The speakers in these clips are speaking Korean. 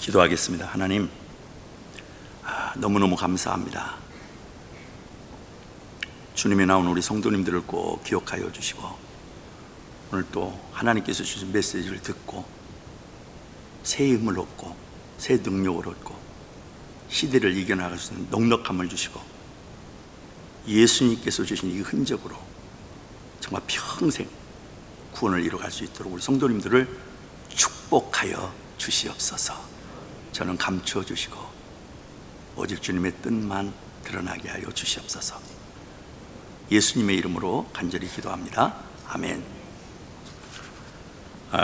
기도하겠습니다. 하나님, 너무너무 감사합니다. 주님의 나온 우리 성도님들을 꼭 기억하여 주시고, 오늘 또 하나님께서 주신 메시지를 듣고 새 힘을 얻고 새 능력을 얻고 시대를 이겨나갈 수 있는 넉넉함을 주시고, 예수님께서 주신 이 흔적으로 정말 평생 구원을 이뤄갈 수 있도록 우리 성도님들을 축복하여 주시옵소서. 저는 감추어 주시고 오직 주님의 뜻만 드러나게 하여 주시옵소서. 예수님의 이름으로 간절히 기도합니다. 아멘.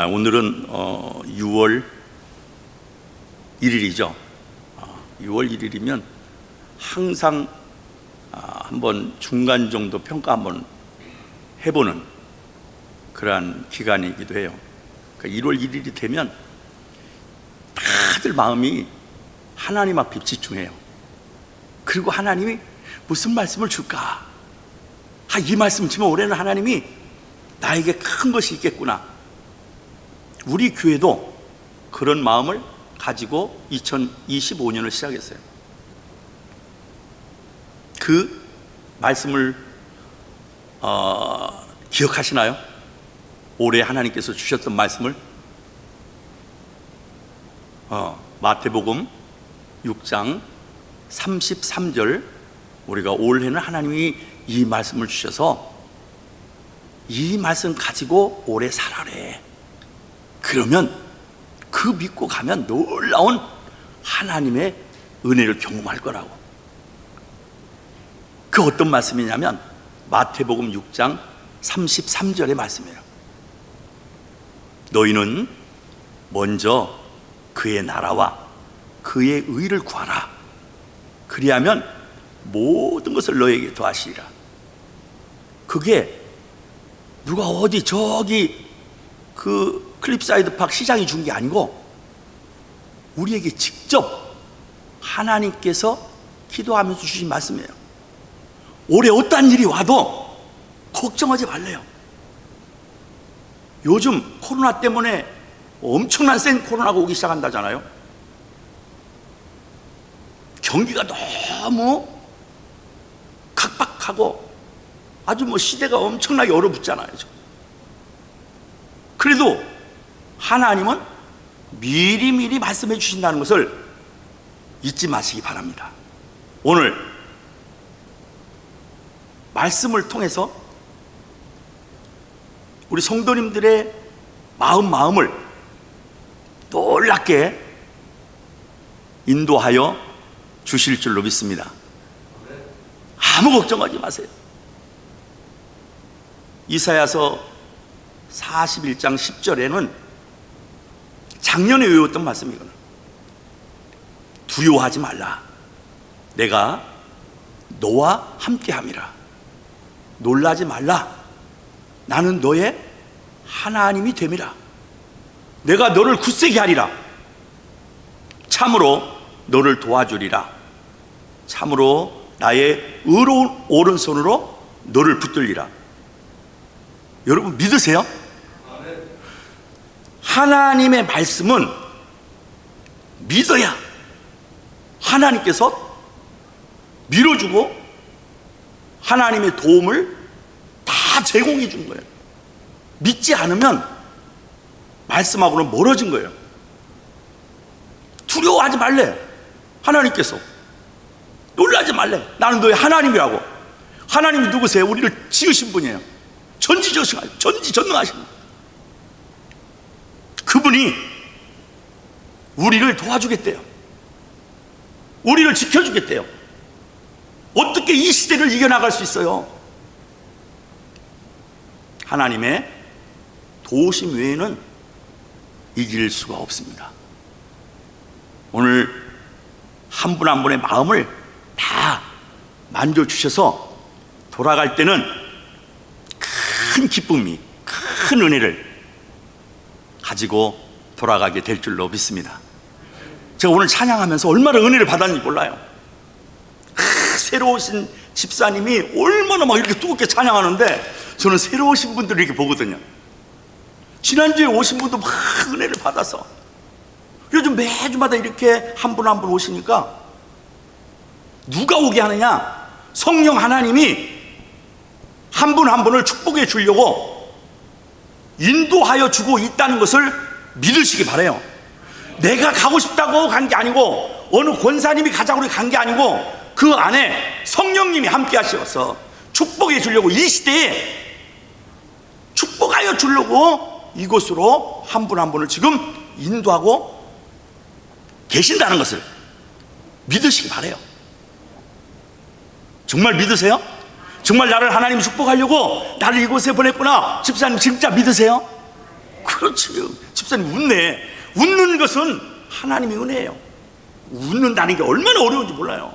오늘은 6월 1일이죠. 6월 1일이면 항상 한번 중간 정도 평가 한번 해보는 그러한 기간이기도 해요. 그러니까 1월 1일이 되면 다들 마음이 하나님 앞에 집중해요. 그리고 하나님이 무슨 말씀을 줄까? 이 말씀 주면 올해는 하나님이 나에게 큰 것이 있겠구나. 우리 교회도 그런 마음을 가지고 2025년을 시작했어요. 그 말씀을 기억하시나요? 올해 하나님께서 주셨던 말씀을 마태복음 6장 33절, 우리가 올해는 하나님이 이 말씀을 주셔서 이 말씀 가지고 올해 살아래. 그러면 그 믿고 가면 놀라운 하나님의 은혜를 경험할 거라고. 그 어떤 말씀이냐면 마태복음 6장 33절의 말씀이에요. 너희는 먼저 그의 나라와 그의 의를 구하라. 그리하면 모든 것을 너에게 더하시리라. 그게 누가 어디 저기 그 클립사이드 팍 시장이 준 게 아니고 우리에게 직접 하나님께서 기도하면서 주신 말씀이에요. 올해 어떤 일이 와도 걱정하지 말래요. 요즘 코로나 때문에 엄청난 센 코로나가 오기 시작한다잖아요. 경기가 너무 각박하고 아주 시대가 엄청나게 얼어붙잖아요. 그래도 하나님은 미리미리 말씀해 주신다는 것을 잊지 마시기 바랍니다. 오늘 말씀을 통해서 우리 성도님들의 마음을 놀랍게 인도하여 주실 줄로 믿습니다. 아무 걱정하지 마세요. 이사야서 41장 10절에는 작년에 외웠던 말씀이거든요. 두려워하지 말라. 내가 너와 함께함이라. 놀라지 말라. 나는 너의 하나님이 됨이라. 내가 너를 굳세게 하리라. 참으로 너를 도와주리라. 참으로 나의 의로운 오른손으로 너를 붙들리라. 여러분 믿으세요? 하나님의 말씀은 믿어야 하나님께서 밀어주고 하나님의 도움을 다 제공해 준 거예요. 믿지 않으면 말씀하고는 멀어진 거예요. 두려워하지 말래. 하나님께서 놀라지 말래. 나는 너의 하나님이라고. 하나님이 누구세요? 우리를 지으신 분이에요. 전지전능하신 분. 그분이 우리를 도와주겠대요. 우리를 지켜주겠대요. 어떻게 이 시대를 이겨나갈 수 있어요? 하나님의 도우심 외에는 이길 수가 없습니다. 오늘 한 분 한 분의 마음을 다 만져주셔서 돌아갈 때는 큰 기쁨이, 큰 은혜를 가지고 돌아가게 될 줄로 믿습니다. 제가 오늘 찬양하면서 얼마나 은혜를 받았는지 몰라요. 새로 오신 집사님이 얼마나 막 이렇게 뜨겁게 찬양하는데 저는 새로 오신 분들을 이렇게 보거든요. 지난주에 오신 분도 막 은혜를 받아서 요즘 매주마다 이렇게 한 분 한 분 오시니까 누가 오게 하느냐? 성령 하나님이 한 분 한 분을 축복해 주려고 인도하여 주고 있다는 것을 믿으시기 바라요. 내가 가고 싶다고 간 게 아니고, 어느 권사님이 가자고 간 게 아니고, 그 안에 성령님이 함께 하셔서 축복해 주려고, 이 시대에 축복하여 주려고 이곳으로 한 분 한 분을 지금 인도하고 계신다는 것을 믿으시기 바라요. 정말 믿으세요? 정말 나를 하나님이 축복하려고 나를 이곳에 보냈구나. 집사님 진짜 믿으세요? 그렇지. 집사님 웃네. 웃는 것은 하나님의 은혜예요. 웃는다는 게 얼마나 어려운지 몰라요.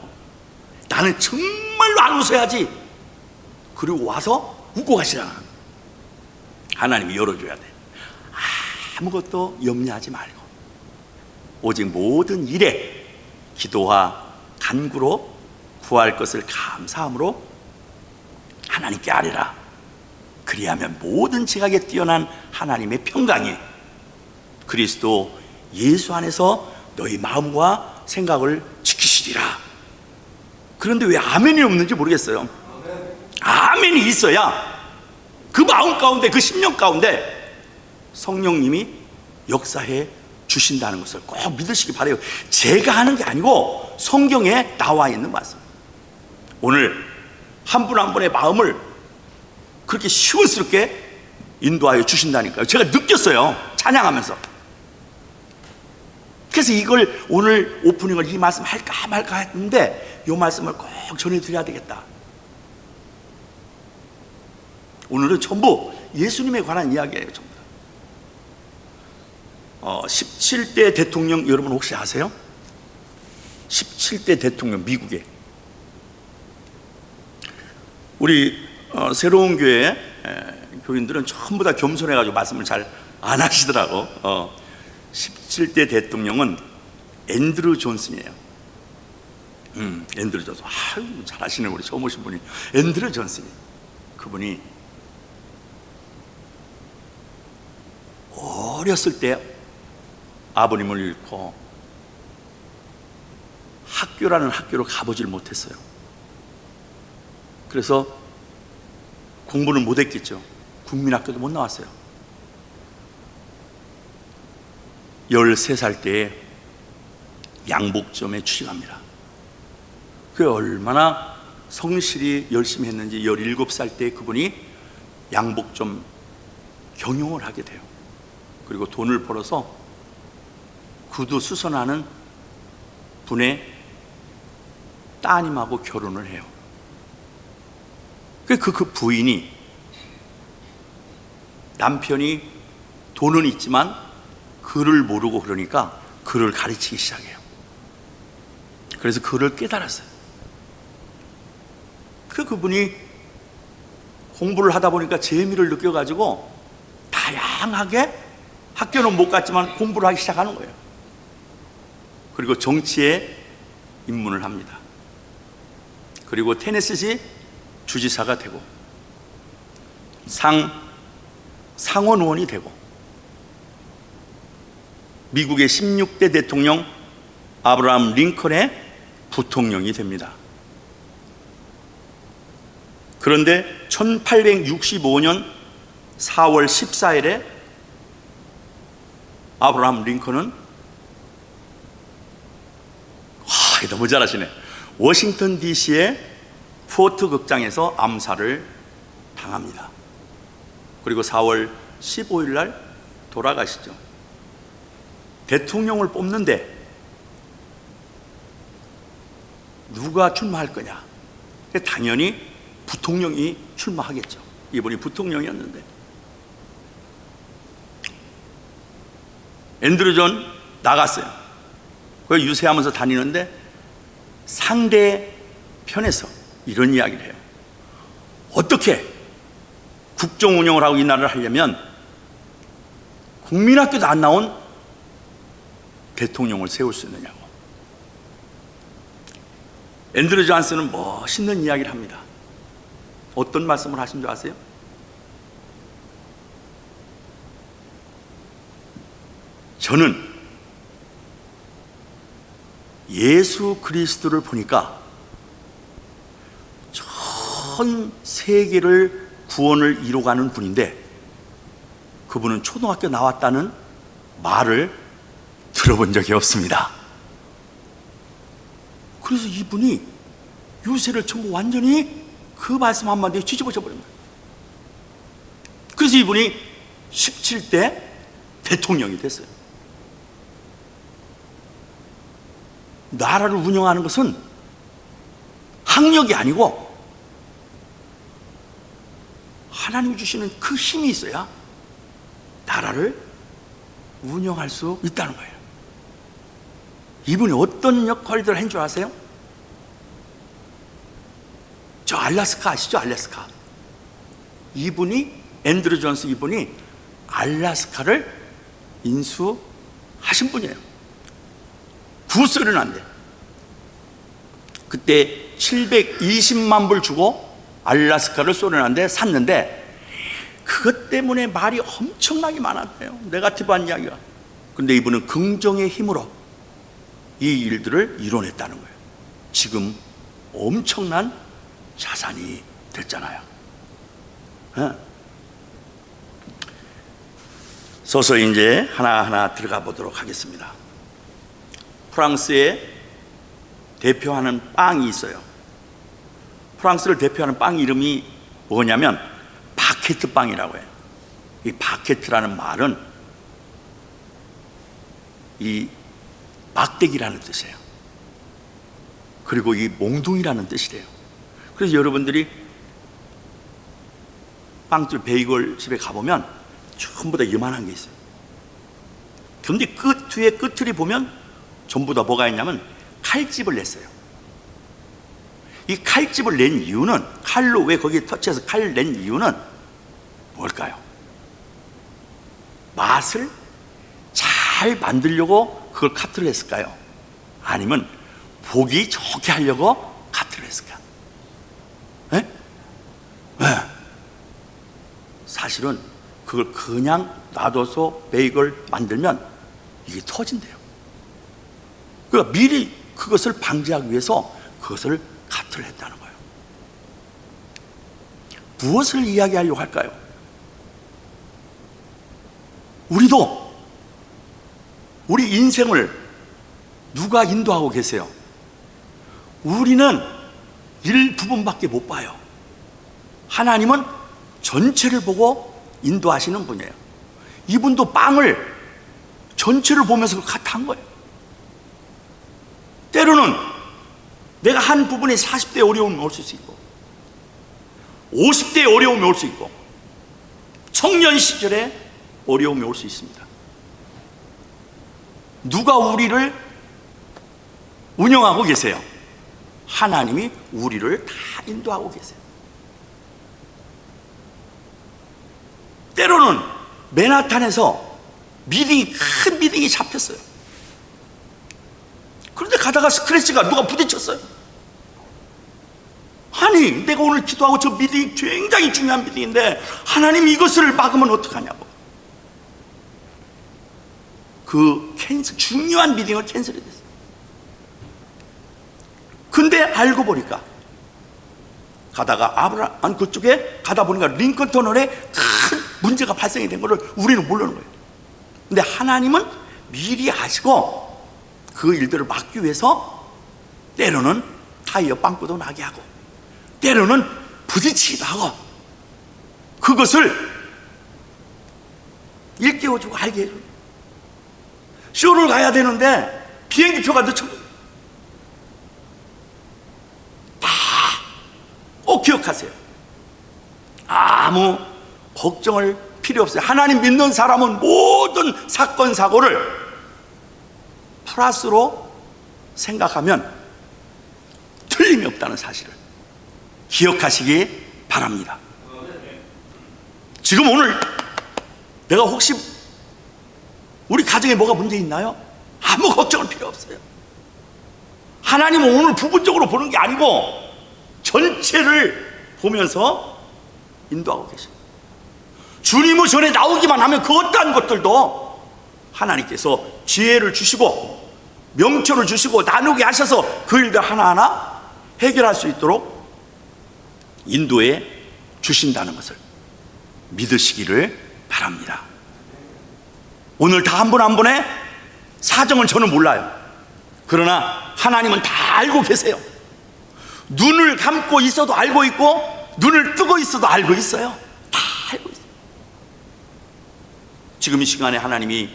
나는 정말로 안 웃어야지. 그리고 와서 웃고 가시라. 하나님이 열어줘야 돼. 아무것도 염려하지 말고 오직 모든 일에 기도와 간구로 구할 것을 감사함으로 하나님께 아뢰라. 그리하면 모든 지각에 뛰어난 하나님의 평강이 그리스도 예수 안에서 너희 마음과 생각을 지키시리라. 그런데 왜 아멘이 없는지 모르겠어요. 아멘이 있어야 그 마음 가운데, 그 심령 가운데 성령님이 역사해 주신다는 것을 꼭 믿으시기 바라요. 제가 하는 게 아니고 성경에 나와 있는 말씀. 오늘 한 분 한 분의 마음을 그렇게 시원스럽게 인도하여 주신다니까요. 제가 느꼈어요, 찬양하면서. 그래서 이걸 오늘 오프닝을 이 말씀 할까 말까 했는데 이 말씀을 꼭 전해드려야 되겠다. 오늘은 전부 예수님에 관한 이야기예요. 전부 17대 대통령 여러분 혹시 아세요? 17대 대통령, 미국에. 우리 새로운 교회 교인들은 전부 다 겸손해가지고 말씀을 잘 안 하시더라고. 17대 대통령은 앤드루 존슨이에요. 앤드루 존슨. 아유, 잘하시네. 우리 처음 오신 분이 앤드루 존슨이. 그분이 어렸을 때 아버님을 잃고 학교라는 학교로 가보질 못했어요. 그래서 공부는 못했겠죠. 국민학교도 못 나왔어요. 13살 때에 양복점에 취직합니다. 그게 얼마나 성실히 열심히 했는지 17살 때 그분이 양복점 경영을 하게 돼요. 그리고 돈을 벌어서 구두 수선하는 분의 따님하고 결혼을 해요. 그 부인이, 남편이 돈은 있지만 글을 모르고 그러니까 글을 가르치기 시작해요. 그래서 글을 깨달았어요. 그분이 공부를 하다 보니까 재미를 느껴가지고 다양하게, 학교는 못 갔지만 공부를 하기 시작하는 거예요. 그리고 정치에 입문을 합니다. 그리고 테네시시 주지사가 되고 상원 의원이 되고 미국의 16대 대통령 아브라함 링컨의 부통령이 됩니다. 그런데 1865년 4월 14일에 아브라함 링컨은, 너무 잘하시네, 워싱턴 DC의 포트 극장에서 암살을 당합니다. 그리고 4월 15일 날 돌아가시죠. 대통령을 뽑는데 누가 출마할 거냐? 당연히 부통령이 출마하겠죠. 이분이 부통령이었는데 앤드루 존 나갔어요. 그 유세하면서 다니는데 상대 편에서 이런 이야기를 해요. 어떻게 국정 운영을 하고 이 나라를 하려면 국민학교도 안 나온 대통령을 세울 수 있느냐고. 앤드루 존슨은 멋있는 이야기를 합니다. 어떤 말씀을 하신 줄 아세요? 저는 예수 그리스도를 보니까 전 세계를 구원을 이루어가는 분인데 그분은 초등학교 나왔다는 말을 들어본 적이 없습니다. 그래서 이분이 유세를 전부 완전히 그 말씀 한마디에 뒤집어져 버린 거예요. 그래서 이분이 17대 대통령이 됐어요. 나라를 운영하는 것은 학력이 아니고 하나님이 주시는 그 힘이 있어야 나라를 운영할 수 있다는 거예요. 이분이 어떤 역할들을 한 줄 아세요? 저 알래스카 아시죠? 알래스카. 이분이 앤드류 존스 이분이 알래스카를 인수하신 분이에요. 구설은 안 돼. 그때 720만 불 주고 알래스카를 소련한테 샀는데 그것 때문에 말이 엄청나게 많았대요. 네거티브한 이야기가. 근데 이분은 긍정의 힘으로 이 일들을 이뤄냈다는 거예요. 지금 엄청난 자산이 됐잖아요. 서서히 이제 하나하나 들어가 보도록 하겠습니다. 프랑스에 대표하는 빵이 있어요. 프랑스를 대표하는 빵 이름이 뭐냐면 바게트 빵이라고 해요. 이 바게트라는 말은 이 막대기라는 뜻이에요. 그리고 이 몽둥이라는 뜻이래요. 그래서 여러분들이 빵집 베이글 집에 가보면 전부 다 이만한 게 있어요. 근데 끝 뒤에 끝을 보면 전부 다 뭐가 있냐면 칼집을 냈어요. 이 칼집을 낸 이유는, 칼로 왜 거기에 터치해서 칼을 낸 이유는 뭘까요? 맛을 잘 만들려고 그걸 카트를 했을까요? 아니면 보기 좋게 하려고 카트를 했을까요? 네? 네. 사실은 그걸 그냥 놔둬서 베이글 만들면 이게 터진대요. 그러니까 미리 그것을 방지하기 위해서 그것을 카트를 했다는 거예요. 무엇을 이야기하려고 할까요? 우리도 우리 인생을 누가 인도하고 계세요? 우리는 일부분밖에 못 봐요. 하나님은 전체를 보고 인도하시는 분이에요. 이분도 빵을 전체를 보면서 카트한 거예요. 때로는 내가 한 부분에 40대 어려움이 올 수 있고 50대의 어려움이 올 수 있고 청년 시절에 어려움이 올 수 있습니다. 누가 우리를 운영하고 계세요? 하나님이 우리를 다 인도하고 계세요. 때로는 맨하탄에서 큰 미팅이 잡혔어요. 그런데 가다가 스크래치가 누가 부딪혔어요. 아니, 내가 오늘 기도하고 저 미팅이 굉장히 중요한 미팅인데 하나님 이것을 막으면 어떡하냐고. 그 중요한 미팅을 캔슬이 됐어요. 근데 알고 보니까 가다가 그쪽에 가다 보니까 링컨 터널에 큰 문제가 발생이 된 것을 우리는 모르는 거예요. 근데 하나님은 미리 아시고 그 일들을 막기 위해서 때로는 타이어 빵꾸도 나게 하고 때로는 부딪히기도 하고 그것을 일깨워주고 알게 해줘요. 쇼를 가야 되는데 비행기표가 늦춰요. 다 꼭 기억하세요. 아무 걱정을 필요 없어요. 하나님 믿는 사람은 모든 사건 사고를 플러스로 생각하면 틀림이 없다는 사실을 기억하시기 바랍니다. 지금 오늘 내가 혹시 우리 가정에 뭐가 문제 있나요? 아무 걱정할 필요 없어요. 하나님은 오늘 부분적으로 보는 게 아니고 전체를 보면서 인도하고 계십니다. 주님의 전에 나오기만 하면 그 어떠한 것들도 하나님께서 지혜를 주시고 명초를 주시고 나누게 하셔서 그 일들 하나하나 해결할 수 있도록 인도해 주신다는 것을 믿으시기를 바랍니다. 오늘 다 한 분 한 분의 사정은 저는 몰라요. 그러나 하나님은 다 알고 계세요. 눈을 감고 있어도 알고 있고 눈을 뜨고 있어도 알고 있어요. 다 알고 있어요. 지금 이 시간에 하나님이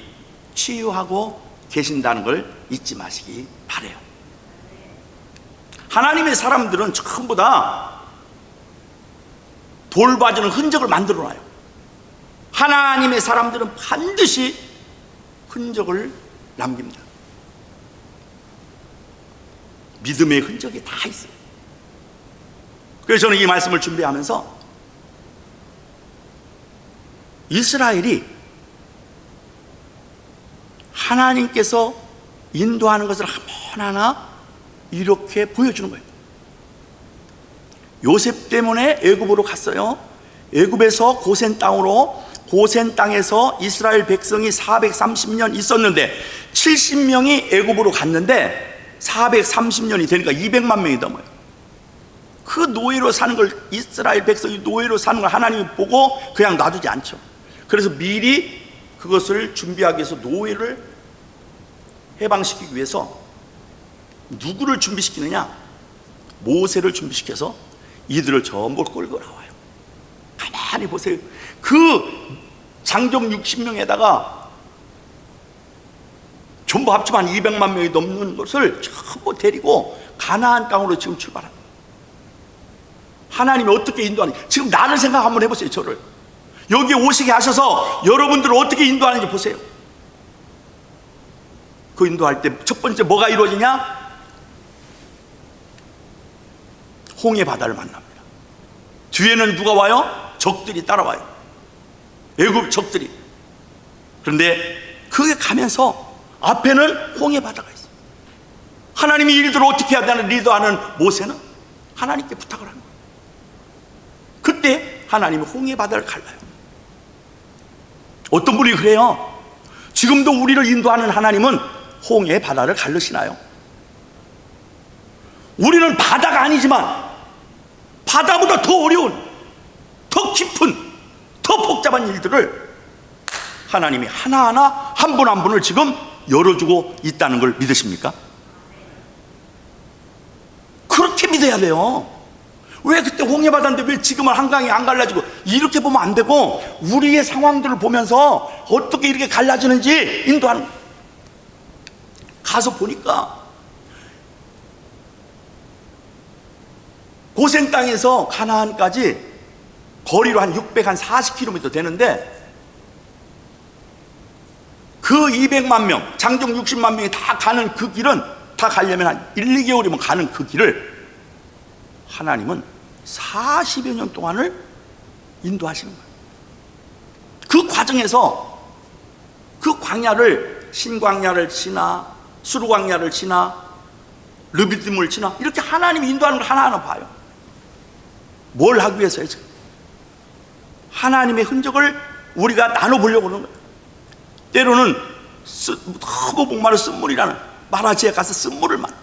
치유하고 계신다는 걸 잊지 마시기 바라요. 하나님의 사람들은 전부 다 돌봐주는 흔적을 만들어놔요. 하나님의 사람들은 반드시 흔적을 남깁니다. 믿음의 흔적이 다 있어요. 그래서 저는 이 말씀을 준비하면서 이스라엘이 하나님께서 인도하는 것을 하나하나 이렇게 보여주는 거예요. 요셉 때문에 애굽으로 갔어요. 애굽에서 고센 땅으로, 고센 땅에서 이스라엘 백성이 430년 있었는데 70명이 애굽으로 갔는데 430년이 되니까 200만 명이 넘어요. 그 노예로 사는 걸, 이스라엘 백성이 노예로 사는 걸 하나님이 보고 그냥 놔두지 않죠. 그래서 미리 그것을 준비하기 위해서 노예를 해방시키기 위해서 누구를 준비시키느냐? 모세를 준비시켜서 이들을 전부 끌고 나와요. 가만히 보세요. 그 장정 60명에다가 전부 합치면 200만 명이 넘는 것을 전부 데리고 가나안 땅으로 지금 출발합니다. 하나님이 어떻게 인도하는지, 지금 나를 생각 한번 해보세요. 저를 여기 오시게 하셔서 여러분들을 어떻게 인도하는지 보세요. 그 인도할 때 첫 번째 뭐가 이루어지냐? 홍해 바다를 만납니다. 뒤에는 누가 와요? 적들이 따라와요. 애굽 적들이. 그런데 그게 가면서 앞에는 홍해 바다가 있어요. 하나님이 일들을 어떻게 해야 되는 리더하는 모세는 하나님께 부탁을 합니다. 그때 하나님이 홍해 바다를 갈라요. 어떤 분이 그래요. 지금도 우리를 인도하는 하나님은 홍해 바다를 갈르시나요? 우리는 바다가 아니지만 바다보다 더 어려운, 더 깊은, 더 복잡한 일들을 하나님이 하나하나 한 분 한 분을 지금 열어주고 있다는 걸 믿으십니까? 그렇게 믿어야 돼요. 왜 그때 홍해바다인데 왜 지금은 한강이 안 갈라지고, 이렇게 보면 안 되고 우리의 상황들을 보면서 어떻게 이렇게 갈라지는지 인도하는. 가서 보니까 고센 땅에서 가나안까지 거리로 한 640km 되는데 그 200만 명, 장정 60만 명이 다 가는 그 길은, 다 가려면 한 1, 2개월이면 가는 그 길을 하나님은 40여 년 동안을 인도하시는 거예요. 그 과정에서 그 광야를, 신광야를 지나 수르광야를 지나 르비딤을 지나 이렇게 하나님이 인도하는 걸 하나하나 봐요. 뭘 하기 위해서요? 하나님의 흔적을 우리가 나눠보려고 하는 거예요. 때로는 너무 목마른 쓴물이라는 마라지에 가서 쓴물을 마셔.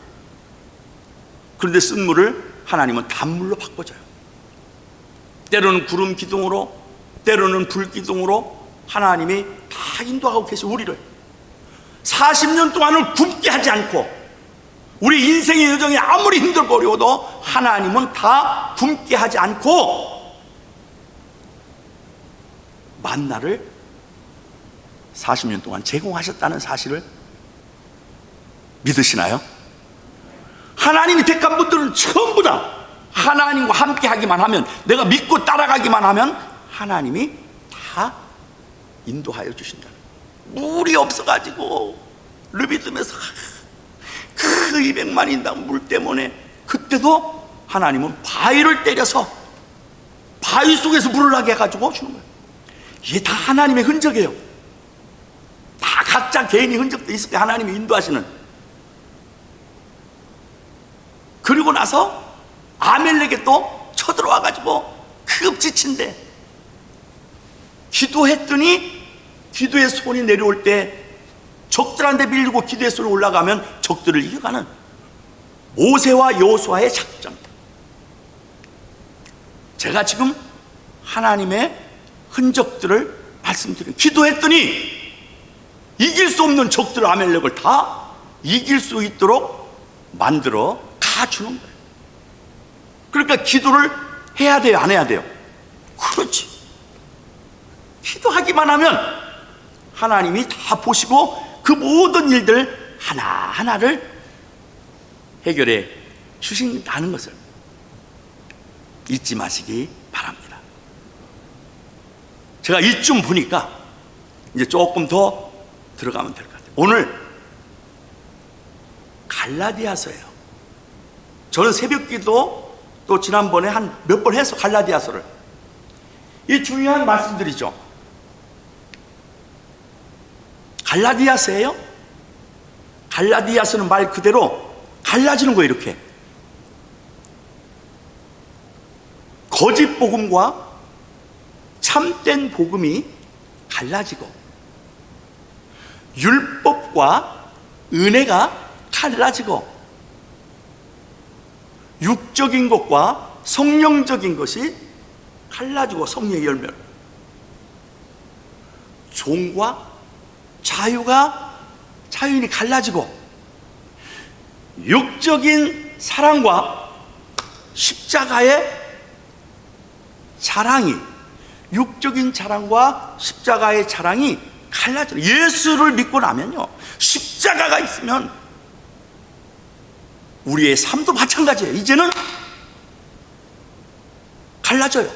그런데 쓴물을 하나님은 단물로 바꿔줘요. 때로는 구름 기둥으로, 때로는 불 기둥으로 하나님이 다 인도하고 계셔. 우리를 40년 동안은 굶게 하지 않고, 우리 인생의 여정이 아무리 힘들고 어려워도 하나님은 다 굶게 하지 않고 만나를 40년 동안 제공하셨다는 사실을 믿으시나요? 하나님이 택한 분들은 전부 다 하나님과 함께 하기만 하면, 내가 믿고 따라가기만 하면 하나님이 다 인도하여 주신다. 물이 없어가지고 르비딤에서 그 200만 인당 물 때문에 그때도 하나님은 바위를 때려서 바위 속에서 물을 나게 해가지고 주는 거예요. 이게 다 하나님의 흔적이에요. 다 각자 개인의 흔적도 있을 때 하나님이 인도하시는. 그리고 나서 아멜렉에 또 쳐들어와가지고 급지친데 기도했더니 기도의 손이 내려올 때 적들한테 밀리고 기도의 소리 올라가면 적들을 이겨가는 모세와 여호수아의 작전. 제가 지금 하나님의 흔적들을 말씀드린, 기도했더니 이길 수 없는 적들 아멜렉을 다 이길 수 있도록 만들어 다 주는 거예요. 그러니까 기도를 해야 돼요, 안 해야 돼요? 그렇지. 기도하기만 하면 하나님이 다 보시고 그 모든 일들 하나하나를 해결해 주신다는 것을 잊지 마시기 바랍니다. 제가 이쯤 보니까 이제 조금 더 들어가면 될 것 같아요. 오늘 갈라디아서예요. 저는 새벽기도 또 지난번에 한 몇 번 해서 갈라디아서를, 이 중요한 말씀들이죠. 갈라디아서예요. 갈라디아서는 말 그대로 갈라지는 거예요. 이렇게 거짓 복음과 참된 복음이 갈라지고 율법과 은혜가 갈라지고 육적인 것과 성령적인 것이 갈라지고, 성령의 열매로 종과 자유인이 갈라지고, 육적인 사랑과 십자가의 자랑이, 육적인 자랑과 십자가의 자랑이 갈라져요. 예수를 믿고 나면요, 십자가가 있으면 우리의 삶도 마찬가지예요. 이제는 갈라져요.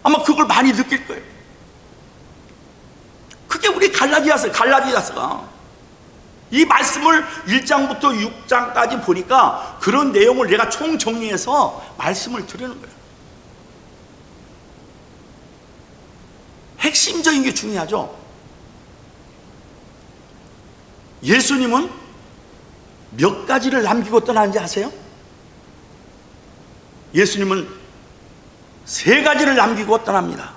아마 그걸 많이 느낄 거예요. 그게 우리 갈라디아서가 이 말씀을 1장부터 6장까지 보니까 그런 내용을 내가 총정리해서 말씀을 드리는 거예요. 핵심적인 게 중요하죠. 예수님은 몇 가지를 남기고 떠나는지 아세요? 예수님은 3가지를 남기고 떠납니다.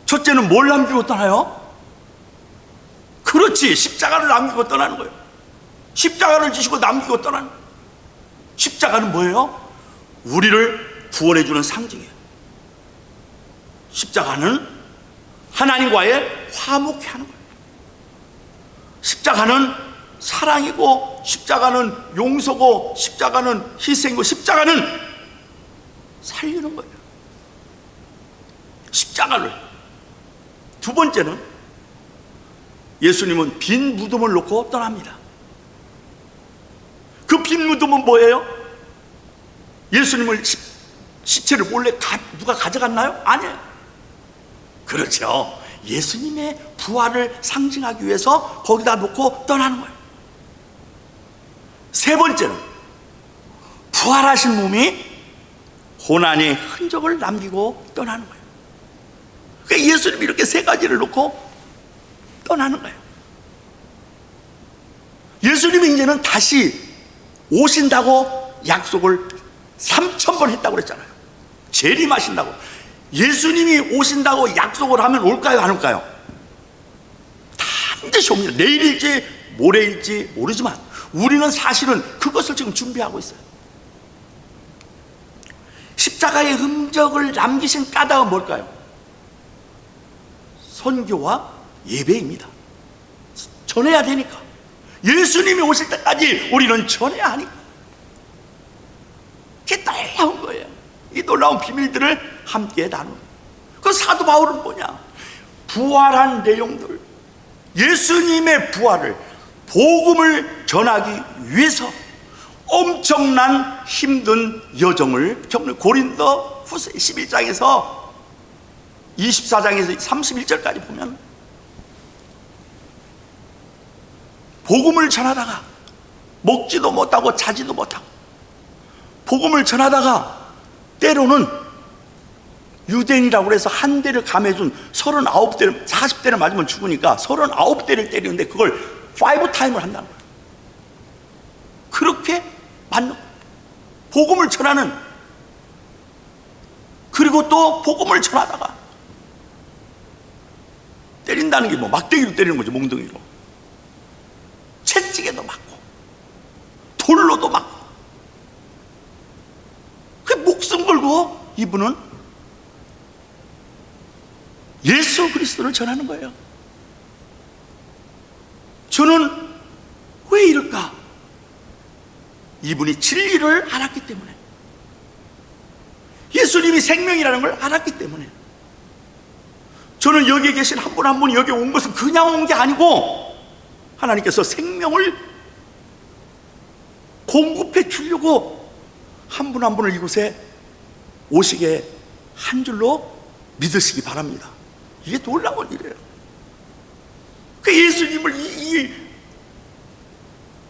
첫째는 뭘 남기고 떠나요? 그렇지, 십자가를 남기고 떠나는 거예요. 십자가를 지시고 남기고 떠나는 거예요. 십자가는 뭐예요? 우리를 구원해주는 상징이에요. 십자가는 하나님과의 화목케 하는 거예요. 십자가는 사랑이고, 십자가는 용서고, 십자가는 희생이고, 십자가는 살리는 거예요. 십자가를. 두 번째는 예수님은 빈 무덤을 놓고 떠납니다. 그 빈 무덤은 뭐예요? 예수님을 시체를 몰래 누가 가져갔나요? 아니에요. 그렇죠. 예수님의 부활을 상징하기 위해서 거기다 놓고 떠나는 거예요. 세 번째는 부활하신 몸이 고난의 흔적을 남기고 떠나는 거예요. 그러니까 예수님이 이렇게 3가지를 놓고 떠나는 거예요. 예수님이 이제는 다시 오신다고 약속을 3000번 했다고 그랬잖아요. 재림하신다고. 예수님이 오신다고 약속을 하면 올까요, 안 올까요? 반드시 옵니다. 내일일지 모레일지 모르지만 우리는 사실은 그것을 지금 준비하고 있어요. 십자가의 흔적을 남기신 까닭은 뭘까요? 선교와 예배입니다. 전해야 되니까. 예수님이 오실 때까지 우리는 전해야 하니까. 그게 놀라운 거예요. 이 놀라운 비밀들을 함께 나누는. 그 사도 바울은 뭐냐? 부활한 내용들, 예수님의 부활을, 복음을 전하기 위해서 엄청난 힘든 여정을 겪는, 고린도 후서 11장에서 24장에서 31절까지 보면 복음을 전하다가 먹지도 못하고 자지도 못하고, 복음을 전하다가 때로는 유대인이라고 해서 한 대를 감해준 39대를, 40대를 맞으면 죽으니까 39대를 때리는데 그걸 5타임을 한다는 거예요. 그렇게 맞는 거예요. 복음을 전하는, 그리고 또 복음을 전하다가 때린다는 게 뭐 막대기로 때리는 거죠. 몽둥이로. 채찍에도 맞고 돌로도 맞고. 그 목숨 걸고 이분은 예수 그리스도를 전하는 거예요. 저는 왜 이럴까? 이분이 진리를 알았기 때문에, 예수님이 생명이라는 걸 알았기 때문에. 저는 여기에 계신 한 분 한 분이 여기 온 것은 그냥 온 게 아니고 하나님께서 생명을 공급해 주려고 한 분 한 분을 이곳에 오시게 한 줄로 믿으시기 바랍니다. 이게 놀라운 일이에요. 그 예수님을 이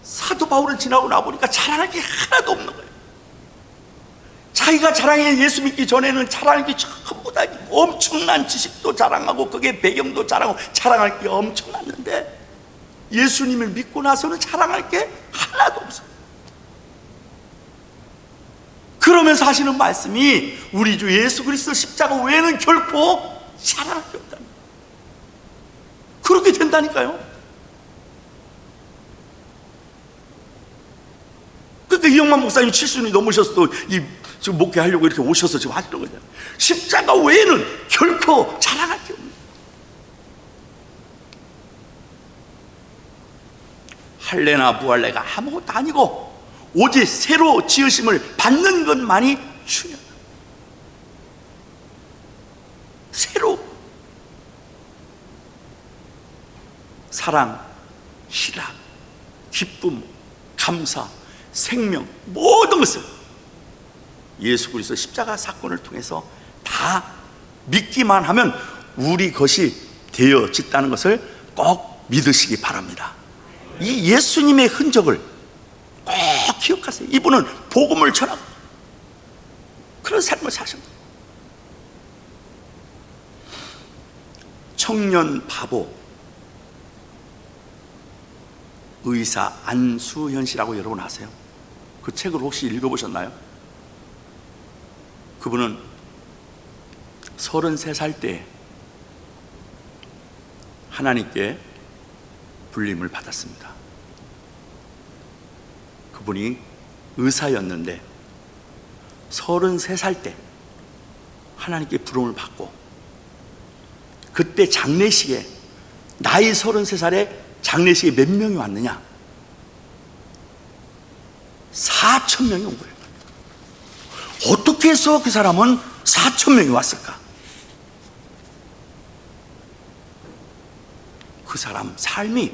사도 바울을 지나고 나보니까 자랑할 게 하나도 없는 거예요. 자기가 자랑해 예수 믿기 전에는 자랑할 게 전부 다 엄청난 지식도 자랑하고 그게 배경도 자랑하고 자랑할 게 엄청났는데, 예수님을 믿고 나서는 자랑할 게 하나도 없어요. 그러면서 하시는 말씀이 우리 주 예수 그리스도 십자가 외에는 결코 자랑할 게 없다. 그렇게 된다니까요. 그러니까 이영만 목사님 70년이 넘으셨어도 지금 목회하려고 이렇게 오셔서 지금 하시는 거잖아요. 십자가 외에는 결코 자랑할 게 없는, 할례나 무할례가 아무것도 아니고 오직 새로 지으심을 받는 것만이 중요하다. 새로 사랑, 희락, 기쁨, 감사, 생명, 모든 것을 예수 그리스도 십자가 사건을 통해서 다 믿기만 하면 우리 것이 되어졌다는 것을 꼭 믿으시기 바랍니다. 이 예수님의 흔적을 꼭 기억하세요. 이분은 복음을 전하고 그런 삶을 사셨다. 청년 바보 의사 안수현 씨라고 여러분 아세요? 그 책을 혹시 읽어보셨나요? 그분은 33살 때 하나님께 불림을 받았습니다. 그분이 의사였는데 33살 때 하나님께 부름을 받고, 그때 장례식에 나이 33살에 장례식에 몇 명이 왔느냐? 4,000명이 온 거예요. 어떻게 해서 그 사람은 4,000명이 왔을까? 그 사람 삶이,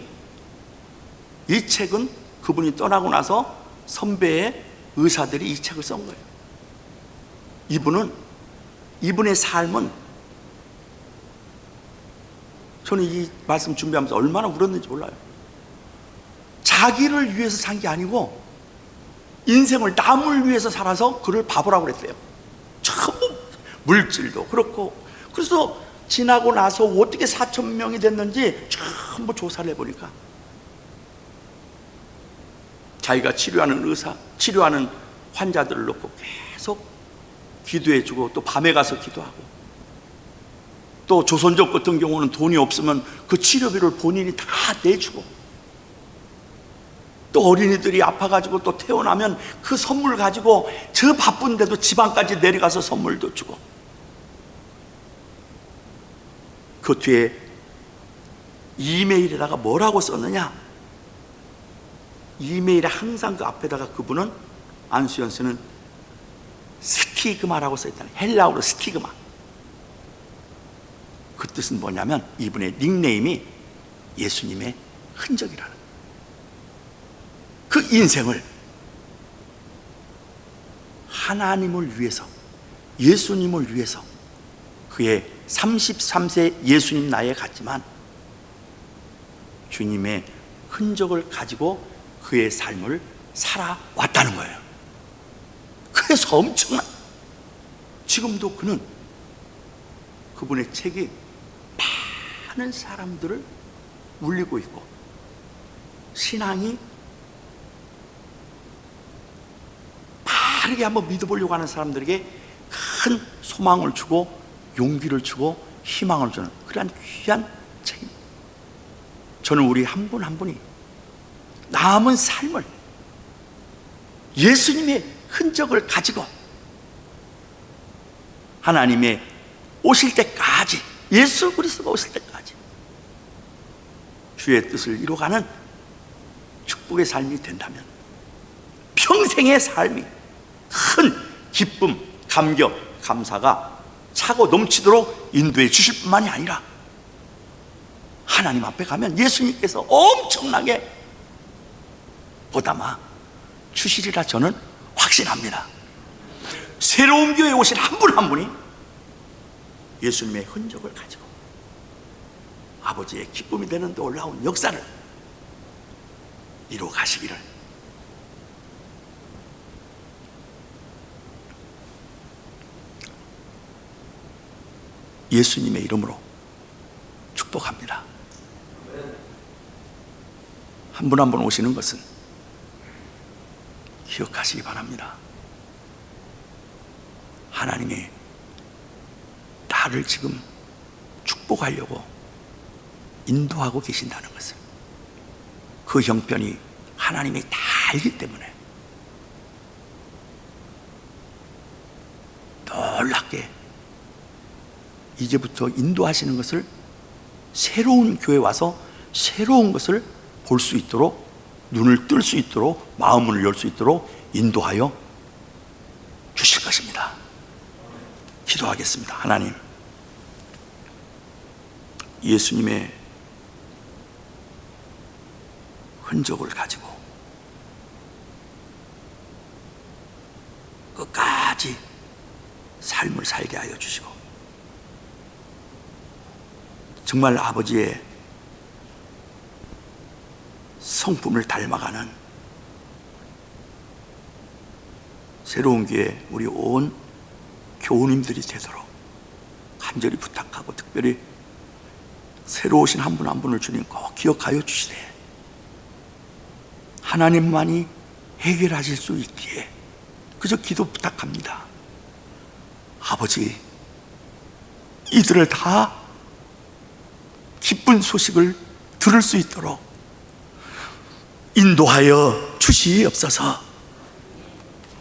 이 책은 그분이 떠나고 나서 선배의 의사들이 이 책을 쓴 거예요. 이분의 삶은, 저는 이 말씀 준비하면서 얼마나 울었는지 몰라요. 자기를 위해서 산 게 아니고 인생을 남을 위해서 살아서 그를 바보라고 그랬대요. 전부 물질도 그렇고. 그래서 지나고 나서 어떻게 4,000명이 됐는지 전부 조사를 해보니까 자기가 치료하는 의사, 치료하는 환자들을 놓고 계속 기도해주고, 또 밤에 가서 기도하고, 또 조선족 같은 경우는 돈이 없으면 그 치료비를 본인이 다 내주고, 또 어린이들이 아파가지고 또 태어나면 그 선물 가지고 저 바쁜데도 지방까지 내려가서 선물도 주고. 그 뒤에 이메일에다가 뭐라고 썼느냐? 이메일에 항상 그 앞에다가 그분은, 안수현 씨는 스티그마라고 써있다는, 헬라어로 스티그마. 그 뜻은 뭐냐면 이분의 닉네임이 예수님의 흔적이라는, 그 인생을 하나님을 위해서, 예수님을 위해서, 그의 33세 예수님 나이에 갔지만 주님의 흔적을 가지고 그의 삶을 살아왔다는 거예요. 그래서 엄청난, 지금도 그분의 책이 많은 사람들을 울리고 있고, 신앙이 바르게 한번 믿어보려고 하는 사람들에게 큰 소망을 주고 용기를 주고 희망을 주는 그러한 귀한 책입니다. 저는 우리 한 분 한 분이 남은 삶을 예수님의 흔적을 가지고 하나님의 오실 때까지, 예수 그리스도가 오실 때까지 주의 뜻을 이루어가는 축복의 삶이 된다면 평생의 삶이 큰 기쁨, 감격, 감사가 차고 넘치도록 인도해 주실 뿐만이 아니라 하나님 앞에 가면 예수님께서 엄청나게 보담아 주시리라 저는 확신합니다. 새로운 교회에 오신 한 분 한 분이 예수님의 흔적을 가지고 아버지의 기쁨이 되는 데 올라온 역사를 이루어 가시기를 예수님의 이름으로 축복합니다. 한 분 한 분 오시는 것은 기억하시기 바랍니다. 하나님이 나를 지금 축복하려고 인도하고 계신다는 것을, 그 형편이 하나님이 다 알기 때문에 놀랍게 이제부터 인도하시는 것을, 새로운 교회에 와서 새로운 것을 볼 수 있도록, 눈을 뜰 수 있도록, 마음을 열 수 있도록 인도하여 주실 것입니다. 기도하겠습니다. 하나님, 예수님의 흔적을 가지고 끝까지 삶을 살게 하여 주시고, 정말 아버지의 성품을 닮아가는 새로운 교회 우리 온 교우님들이 되도록 간절히 부탁하고, 특별히 새로 오신 한 분 한 분을 주님 꼭 기억하여 주시되 하나님만이 해결하실 수 있기에 그저 기도 부탁합니다. 아버지, 이들을 다 기쁜 소식을 들을 수 있도록 인도하여 주시옵소서.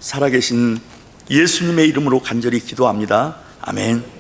살아계신 예수님의 이름으로 간절히 기도합니다. 아멘.